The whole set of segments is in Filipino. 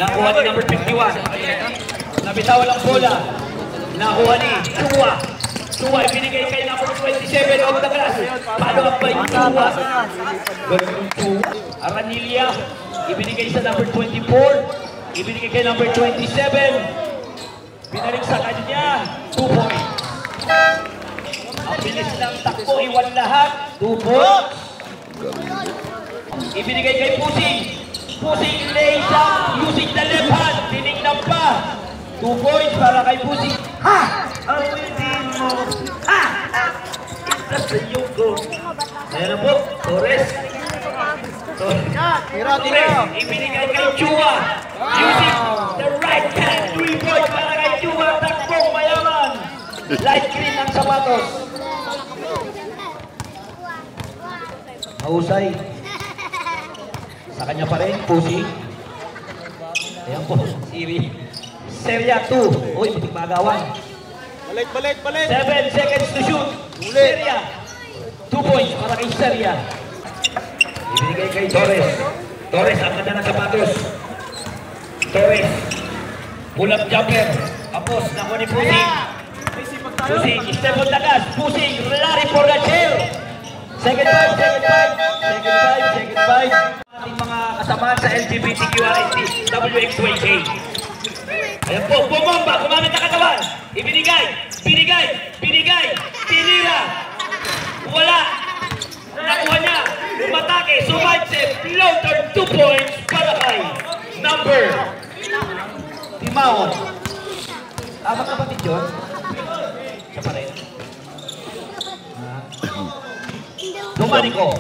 Nakuha ni number 51. Nabitawan ang bola. Nakuha ni Chua. Chua ibinigay kay number 27 of the glass. Paano ang bay Chua? Aranilia ibinigay sa number 24. Ibinigay kay number 27. Binalik sa kanya. 2 points. Ang bilis ng takbo, iwan lahat. 2 points. Ibinigay kay Pusing. Pusing lays down using the left hand. Tinignan pa. 2 points para kay Pusing. Ha! Awitin mo. Ha! Ito sa iyo ko. Ayan po, Torres. Torres, ibinigay kay Chua. Using the right hand. 3 points para kay Chua. Takbong mayaman. Light green ang sapatos. Mahusay. Sa kanya pa rin, Pusi. Ayan po, Seria 2. Uy, matik magawan. Balik. 7 seconds to shoot. Seria. 2 points para kay Seria. Ibinigay kay Torres. Torres, ang ganda ng sapatos. Torres. Pull-up jumper. Tapos, nakuha ni Pusi. Pusi, step on the gas. Pusi, lari for the chair. Second five. Ating mga kasamahan sa LGBTQRST, WXYK. Ayan po, bumomba, gumamit na katawan. Ibinigay, tinira. Wala. Nakuha niya, umatake, sumatse, floater, 2 points para kay number Timahon. Magkapatid yun? Siya pa rin. Dumaniko.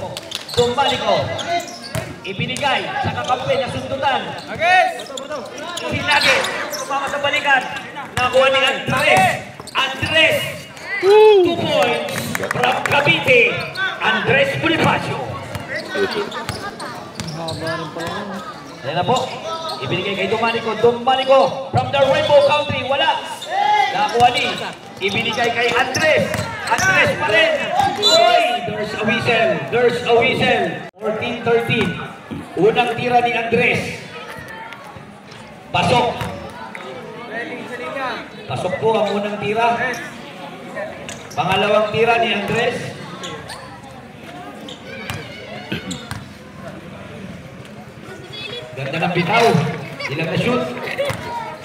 Ibinigay sa kakampi na sundutan. Hinagi. Sumama sa balikan. Nakuha ni Andres. 2 points from Cavite. Andres Bonifacio. Ayan na po. Ibinigay kay Dumaniko. Dumaniko from the Rainbow Country. Wala. Nakuha ni. Ibinigay kay Andres. Andres pa rin. Oy! There's a whistle. 14-13. Unang tira ni Andres. Pasok. Pasok po ang unang tira. Pangalawang tira ni Andres. Ganda ng bitaw. Ilang na shoot.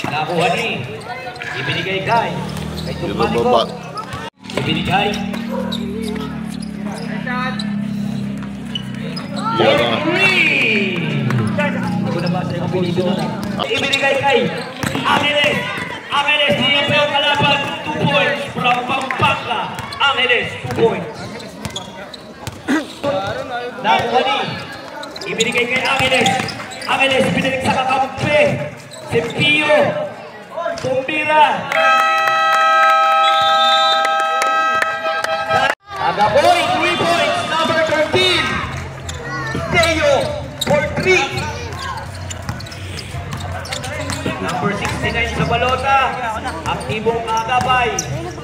Nakuha ni. Ibinigay kay Dumaniko. Ibinigay. Ako na ba sa yung pinito na? Ibinigay kay Angeles. Angeles, niya pa yung kalaban. 2 points from Pampanga. Angeles, 2 points. Nakuha ni. Ibinigay kay Angeles. Angeles, binalik sa kakampi. Si Pio. Tumbira. Agaboy, 3 points, number 13. Teo for 3. Number 69 sa balota. Aktibong Agabay.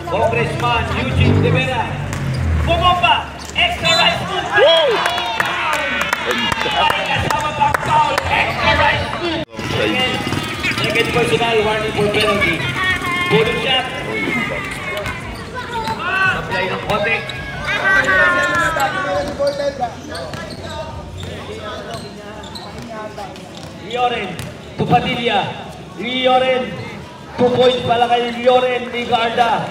Congressman Eugene De Vera. Bumomba. Extra right. Kasama pang foul. Extra right. Second personal warning for penalty. Puro shot. Supply ng kote. Lioren to Padilla. Lioren 2 points pala kay Lioren ni Garda.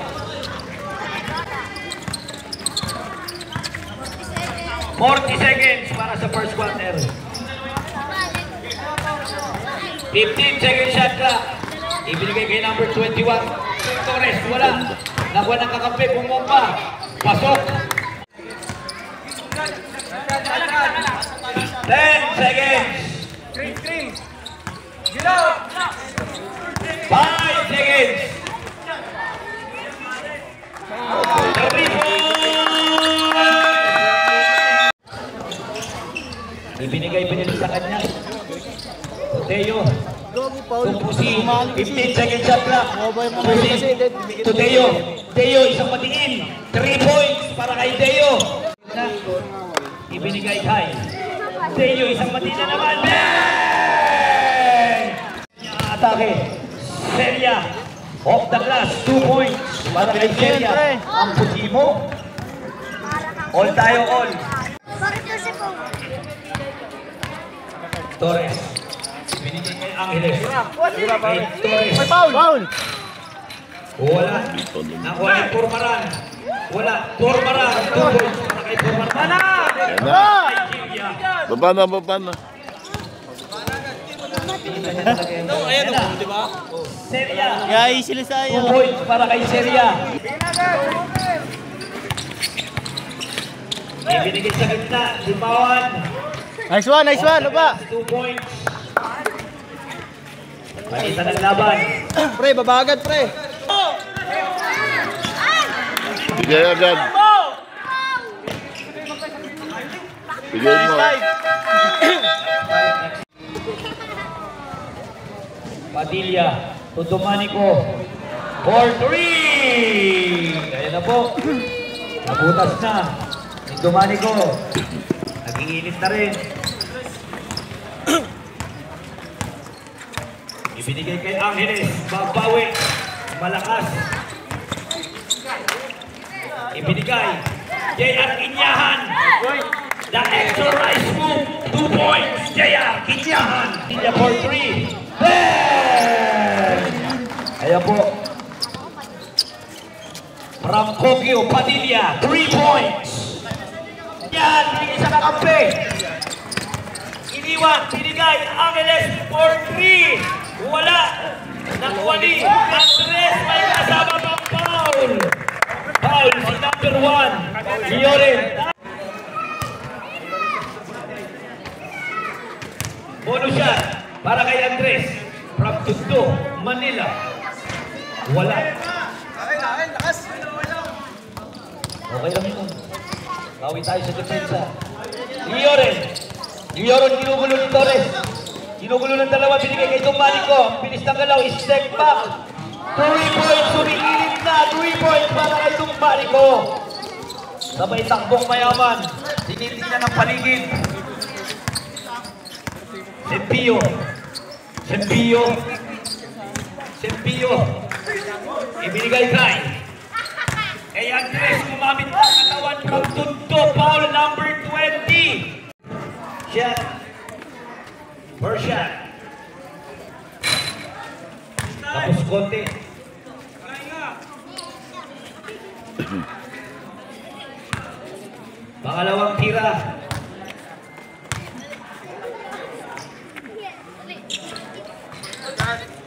40 seconds para sa first quarter. 15 second shot clock. Ibinigay kay number 21. Torres, wala. Nakuha ng kakampi, bumomba. Pasok. 10 seconds. 5 seconds. 3 Ibinigay sa kanya. Teo. Pusi. 15 seconds shot clock. Teo. Teo, isang matiin. 3 points para kay Teo. Ibinigay kay Teo, isang matiin na naman. atake. Seria. Off the glass. 2 points. Para kay Seria. Ang puti mo. All tayo, all. Torres. Binigay kay Angeles. Kay Torres. Foul! Wala. Nakuha kay Pormaran. Wala. Pormaran. 2 points. Para kay Pormaran. Baba na. Ayan o, di ba? Seria. Guys, sila sa'yo. 2 points para kay Seria. Ibinigay sa gitna, limawan. Nice one, baba. 2 points. Palitan ng laban. Pre, baba agad, pre. Bigay agad. Bigay mo. Padilla, Tutumanico. 4-3. Ayan na po. Nabutas na. Tutumanico. Nag-iinit na rin. Ibinigay kay Angeles. Babawi. Malakas. Ibinigay. J.R. Kinyahan. The extra rice move. 2 points. J.R. Kinyahan. Kinyahan 4-3. Ayan po. Ramcogio Padilla. 3 points. Yan. Binigay sa kakampi. Iniwan. Binigay. Angeles 4-3. Wala. Nakuha ni Andres. May kasama pang foul. Foul si number 1. Lloren. Bonus shot para kay Andres. From Tundo, Manila. Wala. Okay lang yun. Bawi tayo sa depensa. Lloren. Lloren ginugulo ni Torres. Ginugulo ng dalawa. Binigay kay Tumanico. Bilis ng galaw. Step back. 3 points. Sumigilid na. 3 points para kay Tumanico. Sabay takbong mayaman. Tinitingnan ng paligid. Sempio. Ibinigay kay Andres. Kumamit ang katawan from Tundo. Foul number 20. Shot. First shot. Tapos konti. Pangalawang tira.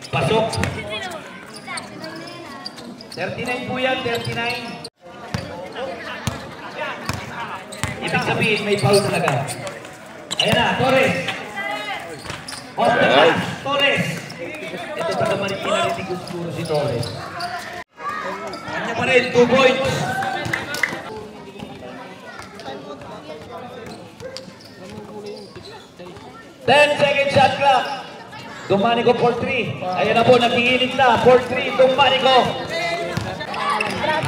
Pasok. 39 po yan, 39. Ibig sabihin, may foul talaga. Ayan na, Torres. Off the pass, Torres. Ito taga Marikina rin ni Guskuro si Torres. Kanya pa rin, 2 points. Ten-second shot clock. Tumanico 4-3. Ayan na po, nag-iinit na. 4-3, Tumanico.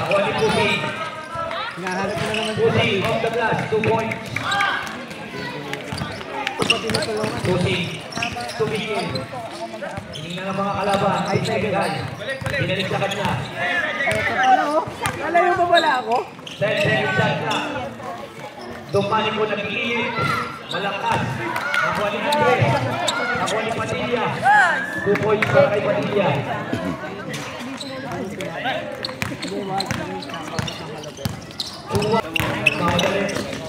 Ako ni Pusi. Pusi, off the glass, 2 points. Pusi, tumigil. Hiningin na ng mga kalaban. Ay, second. Pinalik sa kanya. Alayo ba wala ako? 10-second shot clock. Tumanico nag-iinit. Malakas. Nakuha ni Andres. Nakuha ni Padilla. 2 points para kay Padilla.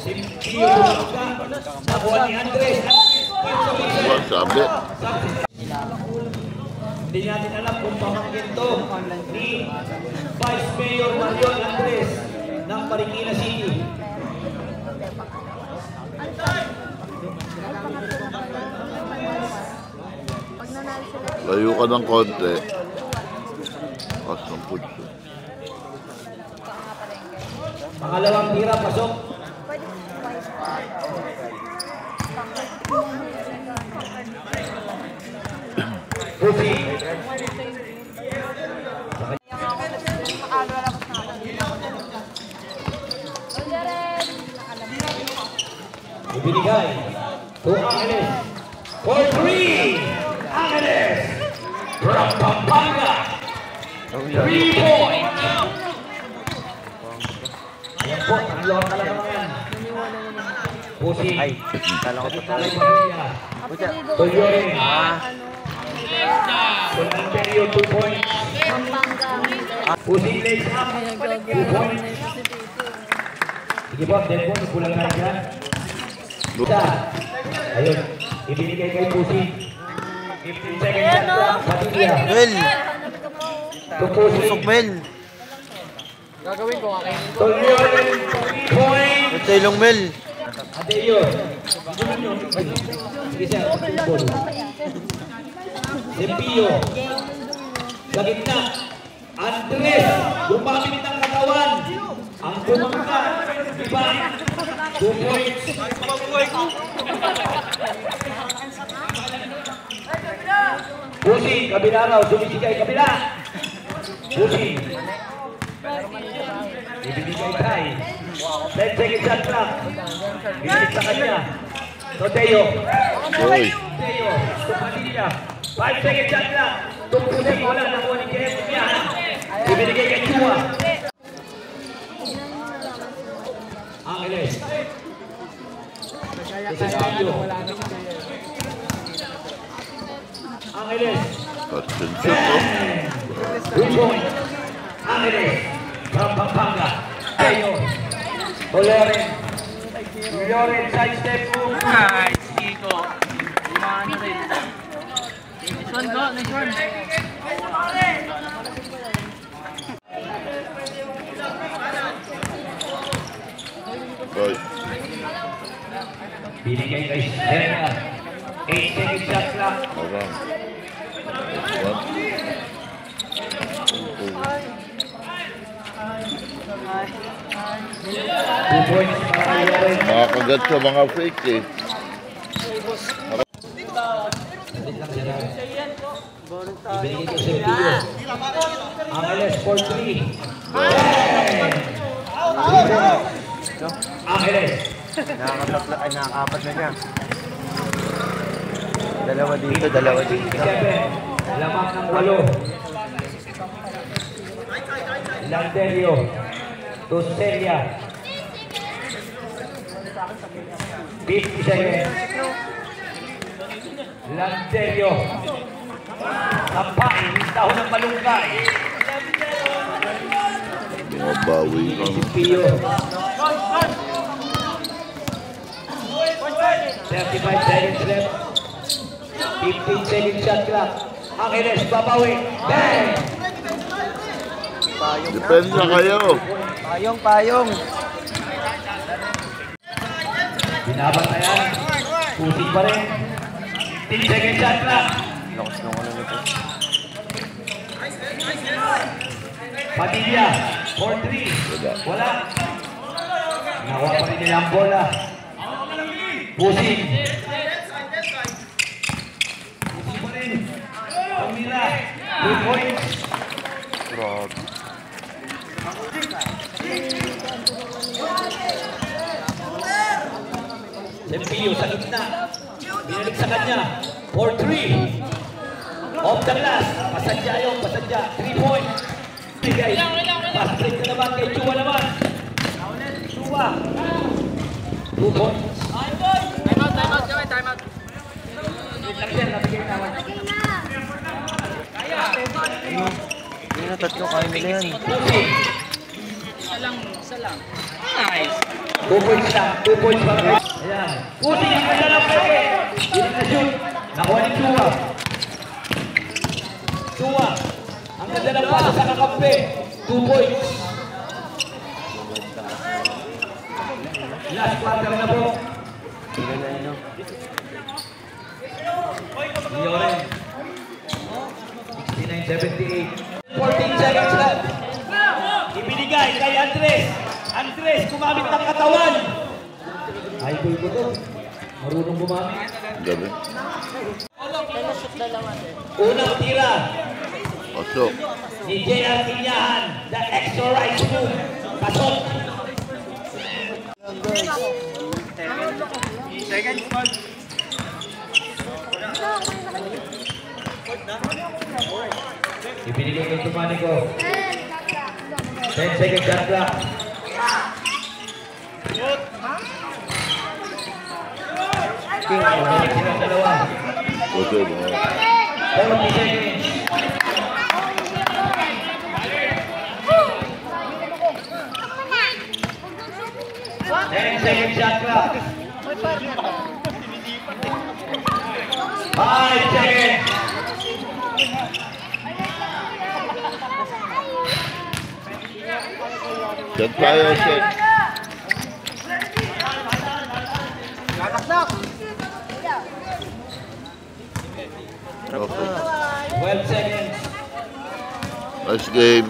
Simpio. Nakuha ni Andres. Sabi. Hindi natin alam kung pamangkin to ni Vice Mayor Marion Andres ng Marikina City. Layo ka ng konti. Pas ng putso. Pangalawang tira, pasok. Pusi. Ibinigay to Angeles. 4-3. Angeles. from Pampanga. 3 points. Ayan po, tatlo ang kalamangan. Pusi. Ay, kala ko Talay Pamilya. Tulyorin. Conanterio, 2 points. Pusi lays up, 2 points. Sige po, then po, kulang na dyan. Isa. Ayun, ibinigay kay Pusi. 15 seconds shot clock, Padilla. Mel, To Pusi. pusok Mel. Tulyorin, 3 points. Ito yung Mel. Adeo. Sige siya, football. Sepio. Sa gitna. Andres. Lumapit ng katawan. Ang bumangka. Iba. 2 points. Pusi. Kabila raw. Sumisigay kabila. Pusi. Ibinigay kay 10 seconds shot clock. Binilig sa kanya. Toteo. Uy. Toteo. Tumadilla. 5 seconds shot clock. Tumpusin mo lang. Nakuha ni Jeff niya. Ibinigay kay Chua. Angeles. Isasabio. Angeles. Question shoot, oh. 2 points. Angeles. From Pampanga. Teo. Loren. Loren side step move. Nice, Kiko. Umano rin. Nice one, go. Nice one. Uy. Binigay kay Serena. 8 seconds shot clock. Around. Two points para kay Loren. Makakagat sa mga fake eh. Ibinigay kay Sergio. Angeles for 3. Angeles. Nakakapat na siya. Dalawa dito, dalawa dito. 57. Lamang ng 8. Lanterio. Tusteria. 50 seconds. Lanterio. Tampain. Dahon ng malunggay. Bumabawi kang Pio. 35 seconds left. 15 seconds shot clock. Angeles babawi. Bang! depensa kayo. Payong. Binabantayan. Pusin pa rin. 15 seconds shot clock. Lakas ng ano nito. Padilla. For 3. Wala. Nakuha pa rin nila ang bola. Pusin. Pusin pa rin. Pamila. 2 points. Grabe. Sempio sa gitna. Binalik sa kanya. For 3. Off the glass. Pasadya yung pasadya. 3 points. Bigay. Pass-break na naman kay Chua naman. Chua. 2 points. Time out, Joey, time out. Wait lang sir, nabigay naman. Hindi na tatlo, kaya nila yan. Pusi. Isa lang. Nice. 2 points lang. 2 points para kay. Ayan. Pusi yung ganda ng peke. Hindi na shoot. Nakuha ni Chua. Chua. Ang ganda ng pasa sa kakampi. 2 points. Last quarter na po. Hindi na yun. Loren. 69-78. 14 seconds left. Ibinigay kay Andres. Andres, gumamit ng katawan. Idol ko to. Marunong gumamit. Gabi. Unang tira. Pasok. Si J.R. Tinyahan. The extra right move. Pasok. Second. Ibinigay kay Tumanico. 10 seconds shot clock. Ibinigay silang dalawa. Ito mga. 40 seconds. Ten second shot clock. 5 seconds. Shot tayo, shot. Okay. 12 seconds. Last game.